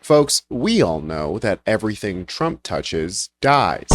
Folks, we all know that everything Trump touches dies.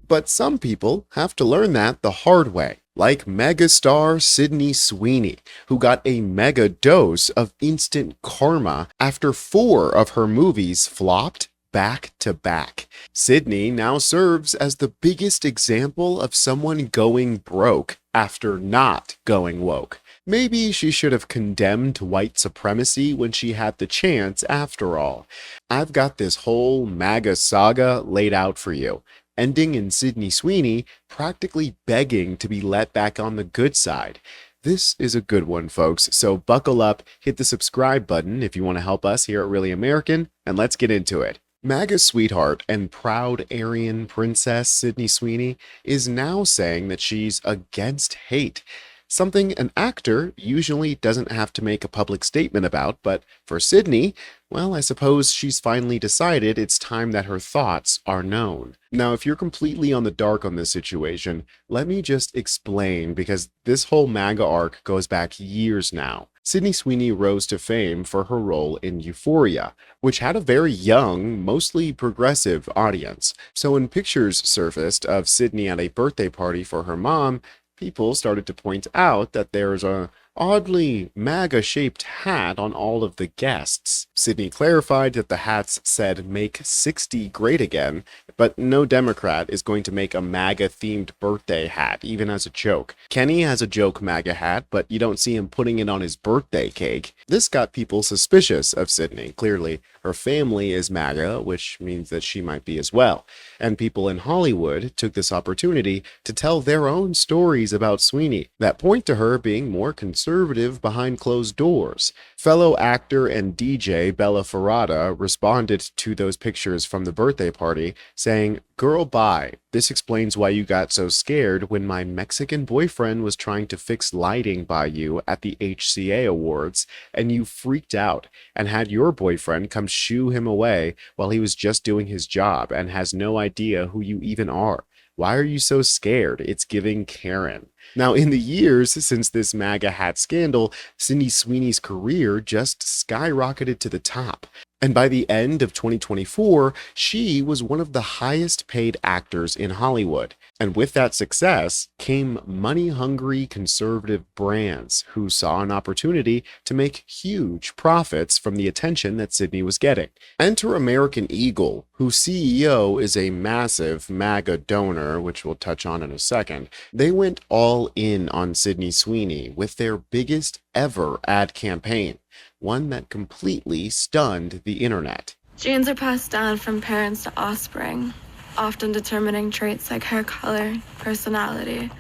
But some people have to learn that the hard way, like megastar Sydney Sweeney, who got a mega dose of instant karma after 4 of her movies flopped back to back. Sydney now serves as the biggest example of someone going broke after not going woke. Maybe she should have condemned white supremacy when she had the chance after all. I've got this whole MAGA saga laid out for you, ending in Sydney Sweeney practically begging to be let back on the good side. This is a good one, folks, so buckle up, hit the subscribe button if you want to help us here at Really American, and let's get into it. MAGA sweetheart and proud Aryan princess Sydney Sweeney is now saying that she's against hate. Something an actor usually doesn't have to make a public statement about, but for Sydney, well, I suppose she's finally decided it's time that her thoughts are known. Now, if you're completely on the dark on this situation, let me just explain, because this whole MAGA arc goes back years now. Sydney Sweeney rose to fame for her role in Euphoria, which had a very young, mostly progressive audience. So when pictures surfaced of Sydney at a birthday party for her mom, people started to point out that there's a oddly MAGA-shaped hat on all of the guests. Sydney clarified that the hats said "Make 60 Great Again," but no Democrat is going to make a MAGA-themed birthday hat, even as a joke. Kenny has a joke MAGA hat, but you don't see him putting it on his birthday cake. This got people suspicious of Sydney. Clearly, her family is MAGA, which means that she might be as well. And people in Hollywood took this opportunity to tell their own stories about Sweeney that point to her being more conservative behind closed doors. Fellow actor and DJ Bella Ferrata responded to those pictures from the birthday party, saying, "Girl, bye. This explains why you got so scared when my Mexican boyfriend was trying to fix lighting by you at the HCA Awards, and you freaked out and had your boyfriend come shoo him away while he was just doing his job and has no idea who you even are. Why are you so scared? It's giving Karen." Now, in the years since this MAGA hat scandal, Sydney Sweeney's career just skyrocketed to the top. And by the end of 2024, she was one of the highest paid actors in Hollywood. And with that success came money-hungry conservative brands who saw an opportunity to make huge profits from the attention that Sydney was getting. Enter American Eagle, whose CEO is a massive MAGA donor, which we'll touch on in a second. They went all in on Sydney Sweeney with their biggest ever ad campaign, one that completely stunned the internet. Genes are passed down from parents to offspring, often determining traits like hair color, personality,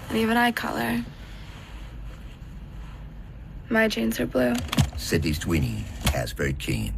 and even eye color. My genes are blue. Sydney Sweeney has very genes.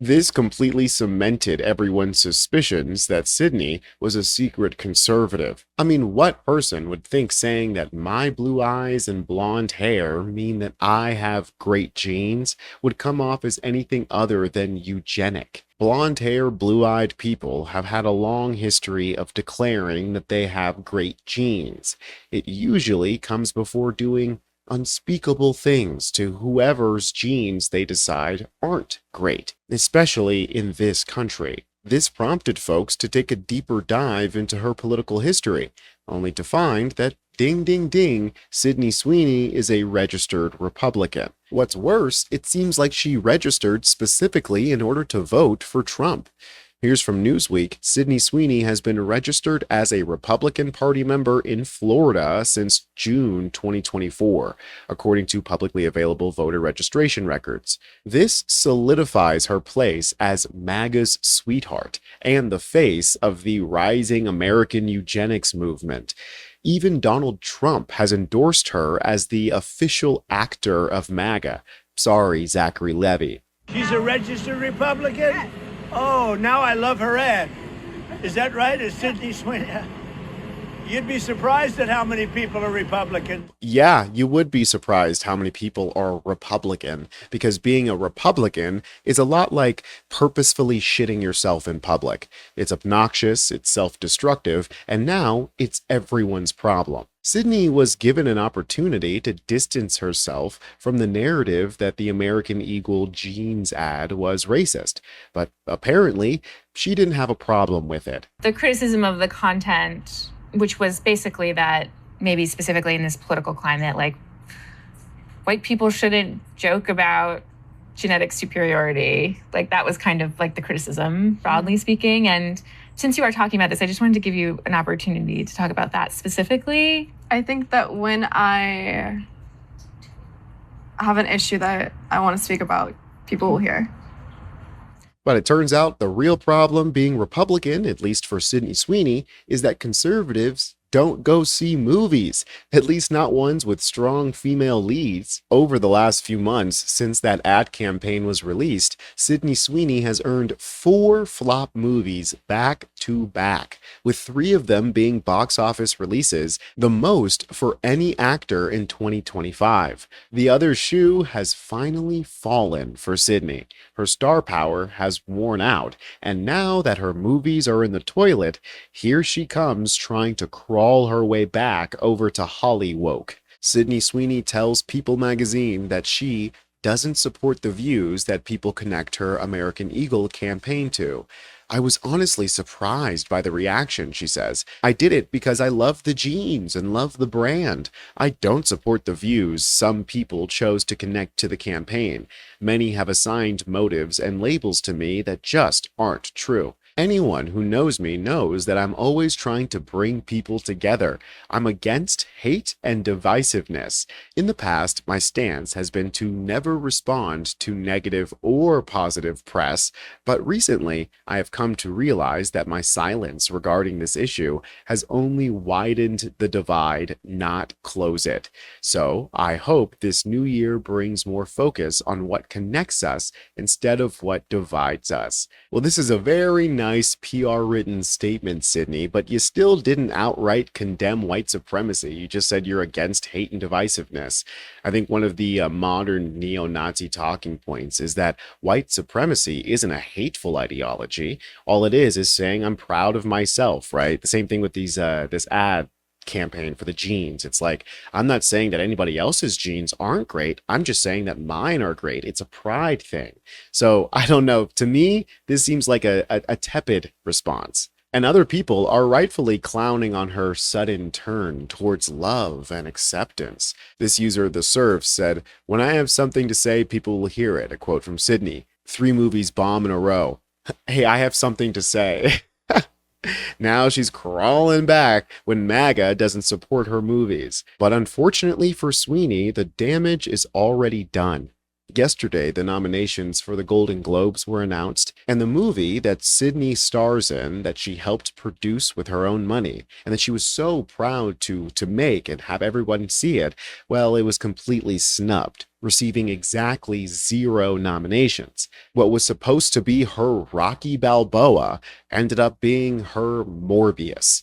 This completely cemented everyone's suspicions that Sydney was a secret conservative. I mean, what person would think saying that my blue eyes and blonde hair mean that I have great genes would come off as anything other than eugenic? Blonde hair, blue-eyed people have had a long history of declaring that they have great genes. It usually comes before doing unspeakable things to whoever's genes they decide aren't great, especially in this country. This prompted folks to take a deeper dive into her political history, only to find that ding ding ding, Sydney Sweeney is a registered Republican. What's worse, it seems like she registered specifically in order to vote for Trump. Here's from Newsweek. Sydney Sweeney has been registered as a Republican Party member in Florida since June 2024, according to publicly available voter registration records. This solidifies her place as MAGA's sweetheart and the face of the rising American eugenics movement. Even Donald Trump has endorsed her as the official actor of MAGA. Sorry, Zachary Levy. She's a registered Republican? Oh, now I love her ad. Is that right? Is Sydney Sweeney? You'd be surprised at how many people are Republican. Yeah, you would be surprised how many people are Republican, because being a Republican is a lot like purposefully shitting yourself in public. It's obnoxious, it's self-destructive, and now it's everyone's problem. Sydney was given an opportunity to distance herself from the narrative that the American Eagle jeans ad was racist, but apparently she didn't have a problem with it. The criticism of the content, which was basically that maybe specifically in this political climate, like white people shouldn't joke about genetic superiority. Like that was kind of like the criticism, broadly speaking. And since you are talking about this, I just wanted to give you an opportunity to talk about that specifically. I think that when I have an issue that I want to speak about, people will hear. But it turns out the real problem being Republican, at least for Sydney Sweeney, is that conservatives don't go see movies, at least not ones with strong female leads. Over the last few months, since that ad campaign was released, Sydney Sweeney has earned 4 flop movies back to back, with 3 of them being box office releases, the most for any actor in 2025. The other shoe has finally fallen for Sydney. Her star power has worn out, and now that her movies are in the toilet, here she comes trying to crawl her way back over to Hollywoke. Sydney Sweeney tells People magazine that she doesn't support the views that people connect her American Eagle campaign to. I was honestly surprised by the reaction, she says. I did it because I love the jeans and love the brand. I don't support the views some people chose to connect to the campaign. Many have assigned motives and labels to me that just aren't true. Anyone who knows me knows that I'm always trying to bring people together. I'm against hate and divisiveness. In the past, my stance has been to never respond to negative or positive press, but recently I have come to realize that my silence regarding this issue has only widened the divide, not close it. So I hope this new year brings more focus on what connects us instead of what divides us. Well, this is a very nice PR-written statement, Sydney, but you still didn't outright condemn white supremacy. You just said you're against hate and divisiveness. I think one of the modern neo-Nazi talking points is that white supremacy isn't a hateful ideology. All it is saying I'm proud of myself, right? The same thing with these this ad campaign for the jeans. It's like, I'm not saying that anybody else's jeans aren't great. I'm just saying that mine are great. It's a pride thing. So I don't know. To me, this seems like a tepid response. And other people are rightfully clowning on her sudden turn towards love and acceptance. This user, The Surf, said, "When I have something to say, people will hear it." A quote from Sydney. 3 movies bomb in a row. Hey, I have something to say. Now she's crawling back when MAGA doesn't support her movies. But unfortunately for Sweeney, the damage is already done. Yesterday, the nominations for the Golden Globes were announced, and the movie that Sydney stars in, that she helped produce with her own money, and that she was so proud to make and have everyone see it, well, it was completely snubbed, receiving exactly 0 nominations. What was supposed to be her Rocky Balboa ended up being her Morbius.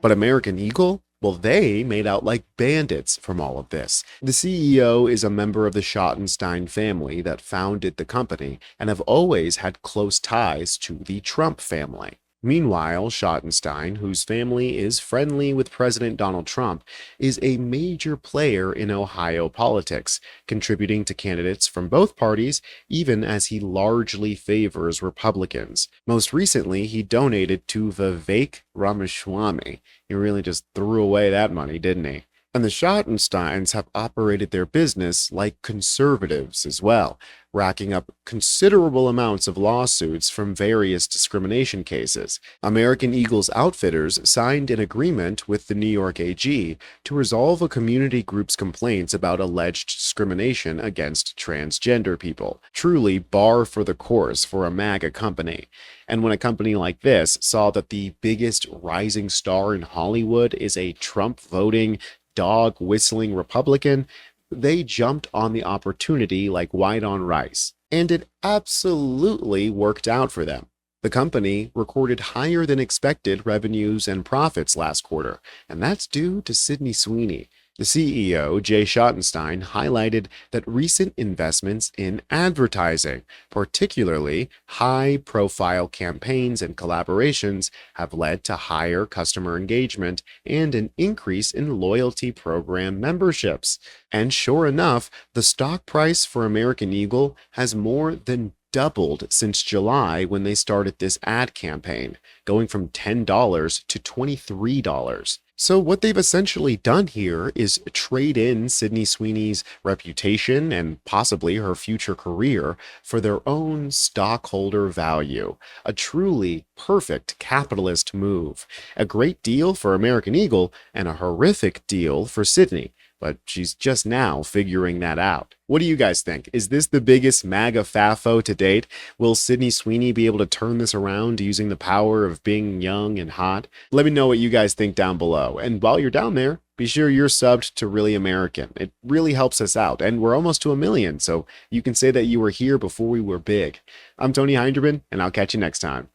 But American Eagle? Well, they made out like bandits from all of this. The CEO is a member of the Schottenstein family that founded the company and have always had close ties to the Trump family. Meanwhile, Schottenstein, whose family is friendly with President Donald Trump, is a major player in Ohio politics, contributing to candidates from both parties, even as he largely favors Republicans. Most recently, he donated to Vivek Ramaswamy. He really just threw away that money, didn't he? And the Schottensteins have operated their business like conservatives as well, racking up considerable amounts of lawsuits from various discrimination cases. American Eagle's outfitters signed an agreement with the New York AG to resolve a community group's complaints about alleged discrimination against transgender people. Truly par for the course for a MAGA company. And when a company like this saw that the biggest rising star in Hollywood is a Trump-voting, dog-whistling Republican, they jumped on the opportunity like white on rice. And it absolutely worked out for them. The company recorded higher than expected revenues and profits last quarter, and that's due to Sydney Sweeney. The CEO, Jay Schottenstein, highlighted that recent investments in advertising, particularly high-profile campaigns and collaborations, have led to higher customer engagement and an increase in loyalty program memberships. And sure enough, the stock price for American Eagle has more than doubled since July when they started this ad campaign, going from $10 to $23. So what they've essentially done here is trade in Sydney Sweeney's reputation and possibly her future career for their own stockholder value. A truly perfect capitalist move. A great deal for American Eagle and a horrific deal for Sydney. But she's just now figuring that out. What do you guys think? Is this the biggest MAGA FAFO to date? Will Sydney Sweeney be able to turn this around using the power of being young and hot? Let me know what you guys think down below. And while you're down there, be sure you're subbed to Really American. It really helps us out. And we're almost to 1 million, so you can say that you were here before we were big. I'm Tony Hinderman, and I'll catch you next time.